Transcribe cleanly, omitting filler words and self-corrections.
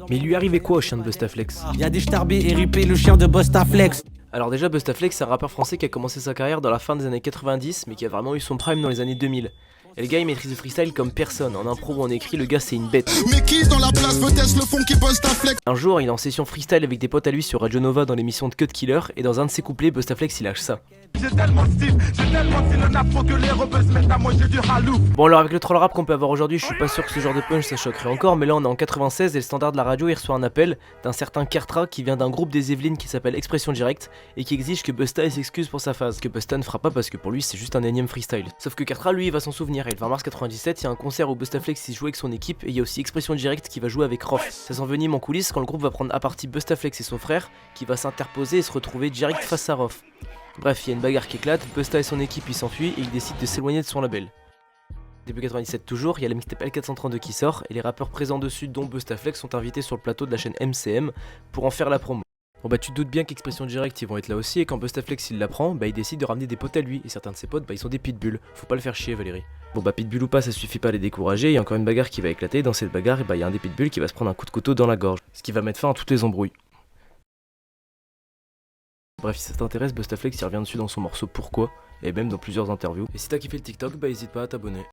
Mais il lui arrivait quoi au chien de Bustaflex? Y'a des starbés et ripé le chien de Bustaflex. Alors déjà, Bustaflex c'est un rappeur français qui a commencé sa carrière dans la fin des années 90 mais qui a vraiment eu son prime dans les années 2000. Et le gars il maîtrise le freestyle comme personne, en impro ou en écrit le gars c'est une bête. Mais qui dans la place veut tester le fond qui Bustaflex? Un jour il est en session freestyle avec des potes à lui sur Radio Nova dans l'émission de Cut Killer et dans un de ses couplets Bustaflex il lâche ça. J'ai tellement de style, le nappe faut que les rebeux se mettent à manger du halou. Bon alors avec le troll rap qu'on peut avoir aujourd'hui, je suis pas sûr que ce genre de punch ça choquerait encore, mais là on est en 96 et le standard de la radio il reçoit un appel d'un certain Kartra qui vient d'un groupe des Yvelines qui s'appelle Expression Directe et qui exige que Busta s'excuse pour sa phase, que Busta ne fera pas parce que pour lui c'est juste un énième freestyle. Sauf que Kartra lui il va s'en souvenir et le 20 mars 97 il y a un concert où Bustaflex il joue avec son équipe et il y a aussi Expression Directe qui va jouer avec Rof. Ça s'envenime en coulisses quand le groupe va prendre à partie Bustaflex et son frère qui va s'interposer et se retrouver direct face à Rof. Bref, il y a une bagarre qui éclate, Busta et son équipe ils s'enfuient et ils décident de s'éloigner de son label. Début 97 toujours, il y a la mixtape L432 qui sort et les rappeurs présents dessus dont Bustaflex sont invités sur le plateau de la chaîne MCM pour en faire la promo. Bon bah tu te doutes bien qu'Expression Directe ils vont être là aussi et quand Bustaflex il l'apprend, bah il décide de ramener des potes à lui et certains de ses potes bah ils sont des pitbulls, faut pas le faire chier Valérie. Bon bah pitbull ou pas ça suffit pas à les décourager, il y a encore une bagarre qui va éclater, dans cette bagarre et bah il y a un des pitbulls qui va se prendre un coup de couteau dans la gorge, ce qui va mettre fin à toutes les embrouilles. Bref, si ça t'intéresse, Bustaflex il revient dessus dans son morceau Pourquoi, et même dans plusieurs interviews. Et si t'as kiffé le TikTok, bah hésite pas à t'abonner.